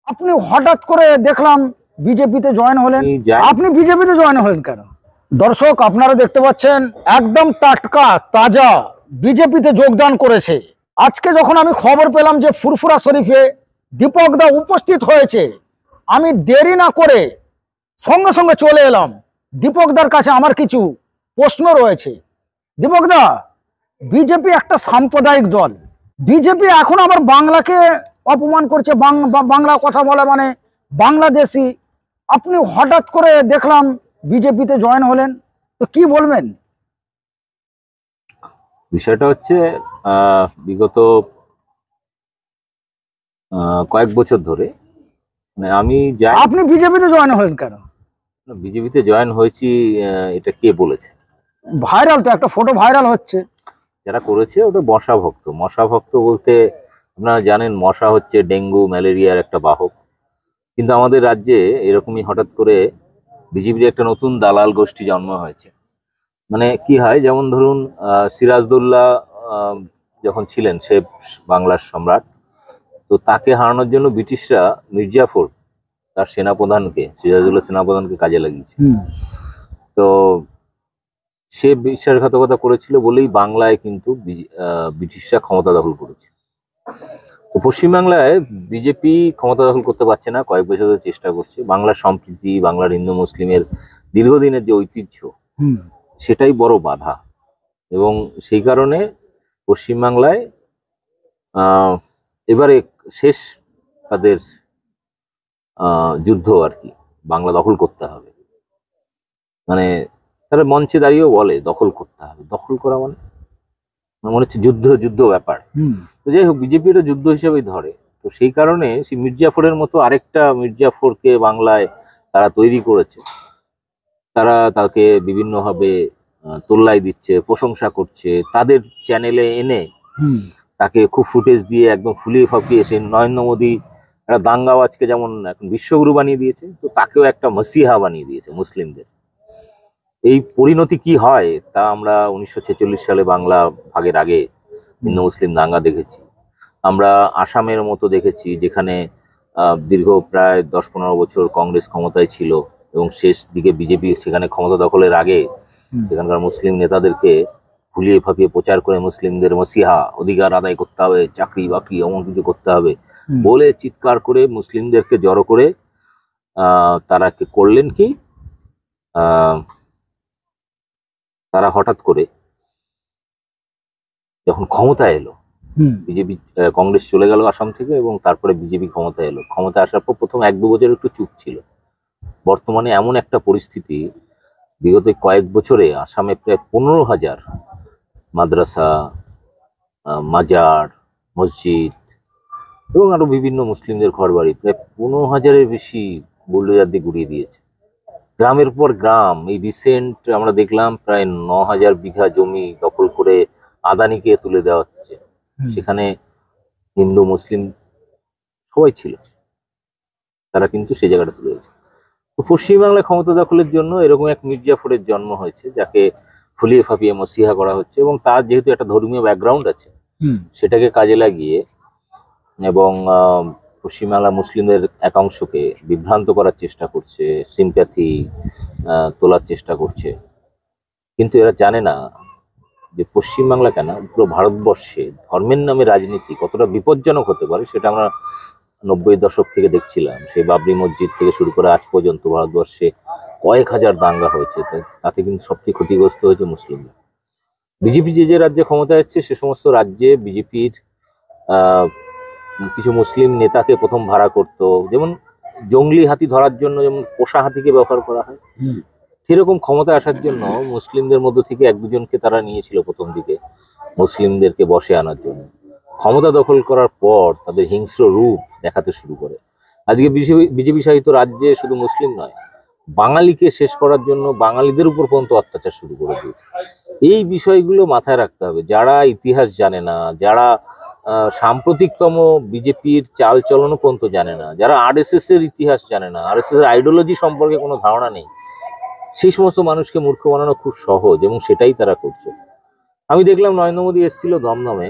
আপনি হঠাৎ করে দেখলাম বিজেপিতে জয়েন হলেন। আপনি বিজেপিতে জয়েন হলেন কেন? দর্শক, আপনারা দেখতে পাচ্ছেন একদম টাটকা তাজা বিজেপিতে যোগদান করেছে। আজকে যখন আমি খবর পেলাম যে ফুরফুরা শরীফে দীপক দা উপস্থিত হয়েছে, আমি দেরি না করে সঙ্গে সঙ্গে চলে এলাম। দীপক দার কাছে আমার কিছু প্রশ্ন রয়েছে। দীপক দা, বিজেপি একটা সাম্প্রদায়িক দল। বিজেপি এখন আবার বাংলাকে অপমান করছে, বাংলা কথা বলা মানে বাংলাদেশি। আপনি হঠাৎ করে দেখলাম বিজেপিতে জয়েন হলেন, তো কি বলবেন? বিষয়টা হচ্ছে বিগত কয়েক বছর ধরে মানে আমি যাই। আপনি বিজেপিতে জয়েন হলেন কেন? বিজেপিতে জয়েন হয়েছি, এটা কে বলেছে? ভাইরাল তো, একটা ফটো ভাইরাল হচ্ছে। যারা করেছে ওটা মশা ভক্ত। মশা ভক্ত বলতে আপনারা জানেন, মশা হচ্ছে ডেঙ্গু ম্যালেরিয়ার একটা বাহক। কিন্তু আমাদের রাজ্যে এরকমই হঠাৎ করে বিজেপির একটা নতুন দালাল গোষ্ঠী জন্ম হয়েছে। মানে কি হয়, যেমন ধরুন সিরাজদৌল্লা যখন ছিলেন সে বাংলার সম্রাট, তো তাকে হারানোর জন্য ব্রিটিশরা মির্জাফর তার সেনাপ্রধানকে, সিরাজদৌল্লা সেনাপ্রধানকে কাজে লাগিয়েছে। তো সে বিশ্বাসঘাতকতা করেছিল বলেই বাংলায় কিন্তু ব্রিটিশরা ক্ষমতা দখল করেছে। তো পশ্চিমবাংলায় বিজেপি ক্ষমতা দখল করতে পারছে না, কয়েক বছর ধরে চেষ্টা করছে। বাংলার সম্প্রীতি, বাংলার হিন্দু মুসলিমের দীর্ঘদিনের যে ঐতিহ্য, সেটাই বড় বাধা। এবং সেই কারণে পশ্চিমবাংলায় এবারে শেষ তাদের যুদ্ধ আর কি, বাংলা দখল করতে হবে। মানে তারা মঞ্চে দাঁড়িয়েও বলে দখল করতে হবে। দখল করা মানে মনে হচ্ছে যুদ্ধ যুদ্ধ ব্যাপার। তো যাই হোক, বিজেপি এটা যুদ্ধ হিসেবেই ধরে। তো সেই কারণে সেই মির্জাফরের মতো আরেকটা মির্জাফরকে বাংলায় তারা তৈরি করেছে। তারা তাকে বিভিন্নভাবে তোল্লাই দিচ্ছে, প্রশংসা করছে, তাদের চ্যানেলে এনে তাকে খুব ফুটেজ দিয়ে একদম ফুলিয়ে ফাঁপিয়ে সেই নরেন্দ্র মোদী একটা দাঙ্গাবাজকে যেমন এখন বিশ্বগুরু বানিয়ে দিয়েছে, তো তাকেও একটা মসিহা বানিয়ে দিয়েছে মুসলিমদের। এই পরিণতি কি হয় তা আমরা 1946 সালে বাংলা ভাগের আগে হিন্দু মুসলিম দাঙ্গা দেখেছি। আমরা আসামের মতো দেখেছি, যেখানে দীর্ঘ প্রায় 10-15 বছর কংগ্রেস ক্ষমতায় ছিল এবং শেষ দিকে বিজেপি সেখানে ক্ষমতা দখলের আগে সেখানকার মুসলিম নেতাদেরকে ভুলিয়ে ফাঁপিয়ে প্রচার করে মুসলিমদের মসিহা, অধিকার আদায় করতে হবে, চাকরি বাকরি এমন কিছু করতে হবে বলে চিৎকার করে মুসলিমদেরকে জড়ো করে তারা করলেন কি, তারা হঠাৎ করে যখন ক্ষমতা এলো, বিজেপি কংগ্রেস চলে গেল আসাম থেকে এবং তারপরে বিজেপি ক্ষমতা এলো। ক্ষমতা আসার পর প্রথম 1-2 বছর একটু চুপ ছিল। বর্তমানে এমন একটা পরিস্থিতি, বিগত কয়েক বছরে আসামে প্রায় 15,000 মাদ্রাসা, মাজার, মসজিদ এবং আরো বিভিন্ন মুসলিমদের ঘর বাড়ি, প্রায় 15,000-এর বেশি বুলডোজার দিয়ে গুড়িয়ে দিয়েছে। গ্রামের পর গ্রাম, এই রিসেন্ট আমরা দেখলাম প্রায় 9,000 বিঘা জমি দখল করে আদানিকে তুলে দেওয়া হচ্ছে। সেখানে হিন্দু মুসলিম সবাই ছিল, তারা কিন্তু সেই জায়গাটা তুলে দিয়েছে। তো পশ্চিমবাংলায় ক্ষমতা দখলের জন্য এরকম এক মির্জাফরের জন্ম হয়েছে, যাকে ফুলিয়ে ফাঁপিয়ে মসিহা করা হচ্ছে। এবং তার যেহেতু একটা ধর্মীয় ব্যাকগ্রাউন্ড আছে, সেটাকে কাজে লাগিয়ে এবং পশ্চিমবাংলা মুসলিমদের একাংশকে বিভ্রান্ত করার চেষ্টা করছে, সিম্প্যাথি তোলার চেষ্টা করছে। কিন্তু এরা জানে না যে পশ্চিমবাংলা কেন, পুরো ভারতবর্ষে ধর্মের নামে রাজনীতি কতটা বিপজ্জনক হতে পারে সেটা আমরা 90-এর দশক থেকে দেখছিলাম। সেই বাবরি মসজিদ থেকে শুরু করে আজ পর্যন্ত ভারতবর্ষে কয়েক হাজার দাঙ্গা হয়েছে, তাতে কিন্তু সবচেয়ে ক্ষতিগ্রস্ত হয়েছে মুসলিমরা। বিজেপি যে যে রাজ্যে ক্ষমতায় আসছে সে সমস্ত রাজ্যে বিজেপির কিছু মুসলিম নেতাকে প্রথম ভাড়া করতো, যেমন জঙ্গলি হাতি ধরার জন্য যেমন পোষা হাতিকে ব্যবহার করা হয়, সেরকম ক্ষমতায় আসার জন্য মুসলিমদের মধ্য থেকে 1-2 জনকে তারা নিয়েছিল প্রথম দিকে, মুসলিমদেরকে বসে আনার জন্য। ক্ষমতা দখল করার পর তাদের হিংস্র রূপ দেখাতে শুরু করে। আজকে বিজেপি শাসিত রাজ্যে শুধু মুসলিম নয়, বাঙালিকে শেষ করার জন্য বাঙালিদের উপর পর্যন্ত অত্যাচার শুরু করে দিয়েছে। এই বিষয়গুলো মাথায় রাখতে হবে। যারা ইতিহাস জানে না, যারা সাম্প্রতিকতম বিজেপির চাল চলনও পর্যন্ত জানে না, যারা আরএসএস এর ইতিহাস জানে না, আরএসএস এর আইডিওলজি সম্পর্কে কোনো ধারণা নেই, সেই সমস্ত মানুষকে মূর্খ বানানো খুব সহজ এবং সেটাই তারা করছে। আমি দেখলাম নরেন্দ্র মোদী এসেছিল দমদমে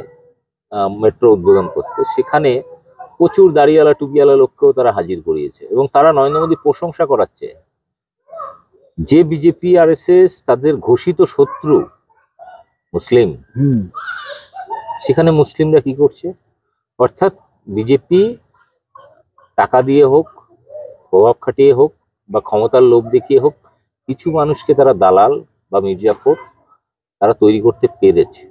মেট্রো উদ্বোধন করতে, সেখানে প্রচুর দাড়িওয়ালা টুপিওয়ালা লোককেও তারা হাজির করিয়েছে এবং তারা নরেন্দ্র মোদী প্রশংসা করাচ্ছে। যে বিজেপি আরএসএস তাদের ঘোষিত শত্রু মুসলিম, সেখানে মুসলিমরা কি করছে? অর্থাৎ বিজেপি টাকা দিয়ে হোক, প্রভাব খাটিয়ে হোক বা ক্ষমতার লোভ দেখিয়ে হোক, কিছু মানুষকে তারা দালাল বা মির্জাফর তারা তৈরি করতে পেরেছে।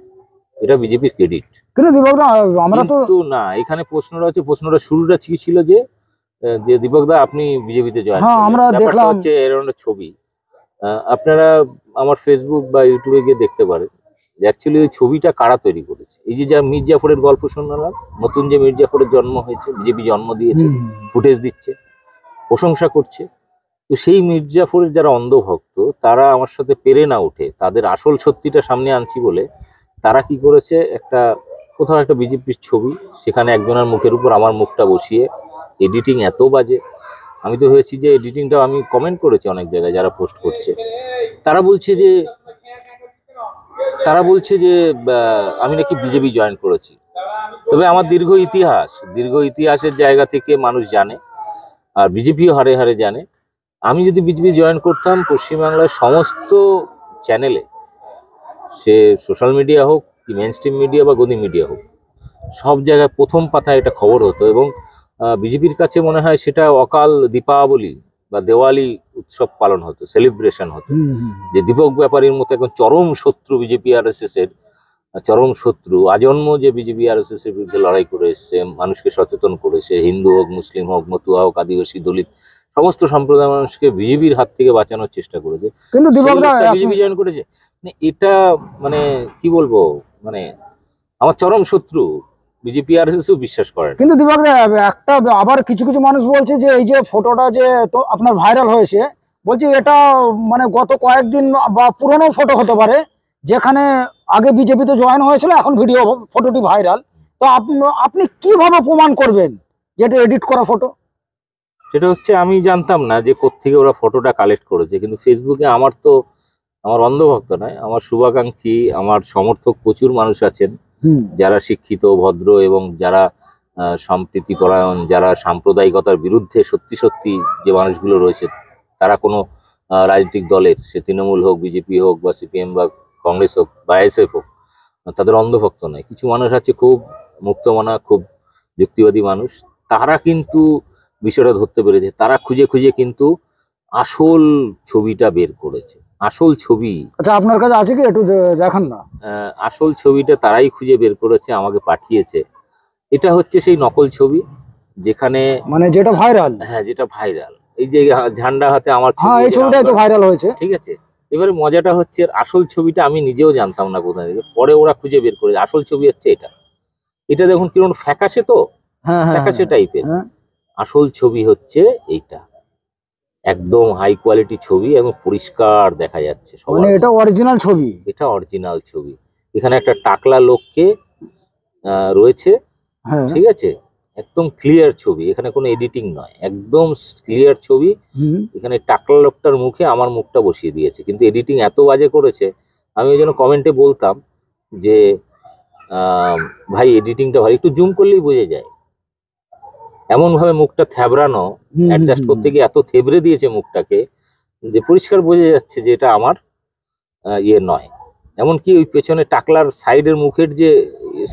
এটা বিজেপির ক্রেডিট। কিন্তু দীপকদা আমরা তো কিন্তু না, এখানে প্রশ্নটা শুরুটা কি ছিল যে দীপকদা আপনি বিজেপিতে জয়েন হ্যাঁ আমরা দেখলাম হচ্ছে এরকম একটা ছবি। আপনারা আমার ফেসবুক বা ইউটিউবে গিয়ে দেখতে পারেন যে অ্যাকচুয়ালি ওই ছবিটা কারা তৈরি করেছে। এই যে যা মির্জাফরের গল্প শুনলাম, নতুন যে মির্জাফরের জন্ম হয়েছে, বিজেপি জন্ম দিয়েছে, ফুটেজ দিচ্ছে, প্রশংসা করছে। তো সেই মির্জাফরের যারা অন্ধভক্ত তারা আমার সাথে পেরে না উঠে তাদের আসল সত্যিটা সামনে আনছি বলে তারা কি করেছে, কোথাও একটা বিজেপির ছবি, সেখানে একজনের মুখের উপর আমার মুখটা বসিয়ে এডিটিং এত বাজে। আমি তো হয়েছি যে এডিটিংটা আমি কমেন্ট করেছি অনেক জায়গায়, যারা পোস্ট করছে তারা বলছে যে আমি নাকি বিজেপি জয়েন করেছি। তবে আমার দীর্ঘ ইতিহাসের জায়গা থেকে মানুষ জানে, আর বিজেপিও হারে হারে জানে। আমি যদি বিজেপি জয়েন করতাম, পশ্চিমবাংলার সমস্ত চ্যানেলে, সে সোশ্যাল মিডিয়া হোক কি মেইন স্ট্রিম মিডিয়া বা গদি মিডিয়া হোক, সব জায়গায় প্রথম পাতায় এটা খবর হতো। এবং বিজেপির কাছে মনে হয় সেটা অকাল দীপাবলি বা দেওয়ালি উৎসব পালন হতো, সেলিব্রেশন হতো, যে দীপক ব্যাপারীর মতো এখন চরম শত্রু বিজেপি আরএসএস এর, চরম শত্রু আজন্ম, যে বিজেপি আরএসএস এর বিরুদ্ধে লড়াই করে এসছে, মানুষকে সচেতন করেছে, হিন্দু হোক, মুসলিম হোক, মতুয়া হোক, আদিবাসী, দলিত, সমস্ত সম্প্রদায়ের মানুষকে বিজেপির হাত থেকে বাঁচানোর চেষ্টা করেছে। কিন্তু বিজেপি জয়েন করেছে, এটা মানে কি বলবো, মানে আমার চরম শত্রু বিজেপি আরএসএসও বিশ্বাস করে। কিন্তু দীপকদা একটা আবার কিছু কিছু মানুষ বলছে যে এই যে ফটোটা যে তো আপনার ভাইরাল হয়েছে, বলছি এটা মানে গত কয়েকদিন বা পুরনো ফটো হতে পারে, যেখানে আগে বিজেপিতে জয়েন হয়েছিল, এখন ভিডিও ফটোটি ভাইরাল। তো আপনি কিভাবে প্রমাণ করবেন যে এটা এডিট করা ফটো? সেটা হচ্ছে আমি জানতাম না যে কোত্থেকে ওরা ফটোটা কালেক্ট করেছে, কিন্তু ফেসবুকে আমার অন্ধভক্ত নয়, আমার শুভাকাঙ্ক্ষী, আমার সমর্থক প্রচুর মানুষ আছেন যারা শিক্ষিত, ভদ্র এবং যারা সম্প্রীতিপরায়ণ, যারা সাম্প্রদায়িকতার বিরুদ্ধে সত্যি সত্যি যে মানুষগুলো রয়েছে, তারা কোনো রাজনৈতিক দলের, সে তৃণমূল হোক, বিজেপি হোক বা সিপিএম বা কংগ্রেস হোক বা আইএসএফ হোক, তাদের অন্ধভক্ত নয়। কিছু মানুষ আছে খুব মুক্তমনা, খুব যুক্তিবাদী মানুষ, তারা কিন্তু বিষয়টা ধরতে পেরেছে। তারা খুঁজে খুঁজে কিন্তু আসল ছবিটা বের করেছে। আসল ছবি, আচ্ছা আপনার কাছে আছে কি, একটু দেখান না। আসল ছবিটা তারাই খুঁজে বের করেছে, আমাকে পাঠিয়েছে। এটা হচ্ছে সেই নকল ছবি যেখানে মানে যেটা ভাইরাল। হ্যাঁ, যেটা ভাইরাল, এই যে ঝান্ডা হাতে আমার হ্যাঁ, এই ছবিটাই তো ভাইরাল হয়েছে। ঠিক আছে, এবারে মজাটা হচ্ছে আসল ছবিটা আমি নিজেও জানতাম না কোথায় থেকে, পরে ওরা খুঁজে বের করেছে। আসল ছবি হচ্ছে এটা দেখুন কিরকম ফ্যাকাশে, তো ফ্যাকাশে টাইপের। আসল ছবি হচ্ছে এইটা, একদম হাই কোয়ালিটি ছবি এবং পরিষ্কার দেখা যাচ্ছে, মানে এটা অরিজিনাল ছবি। এটা অরিজিনাল ছবি। এখানে একটা টাকলা লোককে রয়েছে, ঠিক আছে, একদম ক্লিয়ার ছবি, এখানে কোনো এডিটিং নয়, একদম ক্লিয়ার ছবি। এখানে টাকলা লোকটার মুখে আমার মুখটা বসিয়ে দিয়েছে, কিন্তু এডিটিং এত বাজে করেছে। আমি ওই জন্য কমেন্টে বলতাম যে ভাই এডিটিংটা ভাই, একটু জুম করলেই বোঝা যায়, এমন ভাবে মুখটা থ্যাবড়ানো, অ্যাডজাস্ট করতে গিয়ে এত থেবড়ে দিয়েছে মুখটাকে যে পরিষ্কার বোঝা যাচ্ছে যে এটা আমার ইয়ে নয়। এমনকি ওই পেছনে টাকলার সাইডের মুখের যে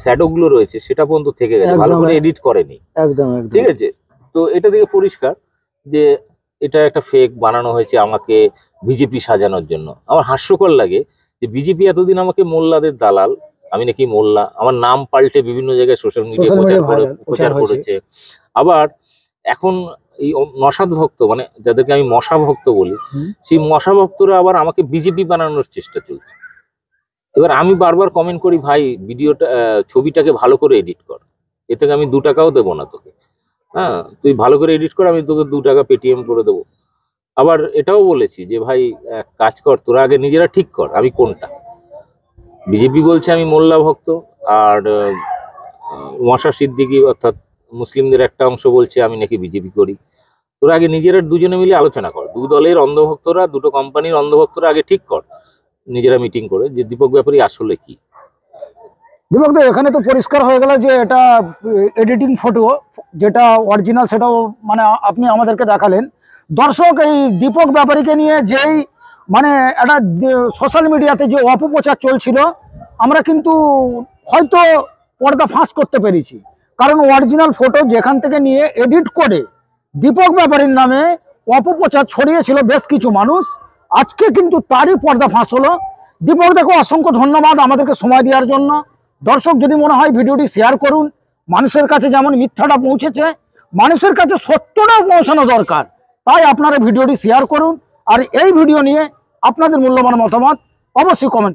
শ্যাডো গুলো রয়েছে সেটা পর্যন্ত থেকে গেছে, ভালো করে এডিট করেনি। একদম ঠিক আছে, তো এটা থেকে পরিষ্কার যে এটা একটা ফেক বানানো হয়েছে আমাকে বিজেপি সাজানোর জন্য। আমার হাস্যকর লাগে যে বিজেপি এতদিন আমাকে মোল্লাদের দালাল, আমি নাকি মোল্লা, আমার নাম পাল্টে বিভিন্ন জায়গায় সোশ্যাল মিডিয়া প্রচার করেছে। আবার এখন এই মশাদ ভক্ত, মানে যাদেরকে আমি মশা ভক্ত বলি, সেই মশা ভক্তরা আবার আমাকে বিজেপি বানানোর চেষ্টা চলছে। এবার আমি বারবার কমেন্ট করি, ভাই ছবিটাকে ভালো করে এডিট কর, এ থেকে আমি 2 টাকাও দেবো না তোকে, হ্যাঁ তুই ভালো করে এডিট কর, আমি তোকে 2 টাকা পেটিএম করে দেবো। আবার এটাও বলেছি যে ভাই কাজ কর, তোরা আগে নিজেরা ঠিক কর আমি কোনটা। বিজেপি বলছে আমি মোল্লা ভক্ত, আর মশা সিদ্দিকী অর্থাৎ মুসলিমদের একটা অংশ বলছে আমি নাকি বিজেপি করি। তোরা আগে নিজেরা দুজনে মিলে আলোচনা কর, 2 দলের অন্ধভক্তরা, 2টো কোম্পানির অন্ধভক্তরা আগে ঠিক কর নিজেরা মিটিং করে যে দীপক ব্যাপারী আসলে কি। দীপক দা, এখানে তো পরিষ্কার হয়ে গেল যে এটা এডিটিং ফটো, যেটা অরিজিনাল সেটাও মানে আপনি আমাদেরকে দেখালেন। দর্শক, এই দীপক ব্যাপারীকে নিয়ে যেই মানে একটা সোশ্যাল মিডিয়াতে যে অপপ্রচার চলছিল, আমরা কিন্তু হয়তো পর্দা ফাঁস করতে পেরেছি। কারণ অরিজিনাল ফটো যেখান থেকে নিয়ে এডিট করে দীপক ব্যাপারীর নামে অপপ্রচার ছড়িয়েছিল বেশ কিছু মানুষ, আজকে কিন্তু তারই পর্দা ফাঁস হলো। দীপক দাকে অসংখ্য ধন্যবাদ আমাদেরকে সময় দেওয়ার জন্য। দর্শক, যদি মনে হয় ভিডিওটি শেয়ার করুন। মানুষের কাছে যেমন মিথ্যাটা পৌঁছেছে, মানুষের কাছে সত্যটাও পৌঁছানো দরকার, তাই আপনারা ভিডিওটি শেয়ার করুন। আর এই ভিডিও নিয়ে আপনাদের মূল্যবান মতামত অবশ্যই কমেন্ট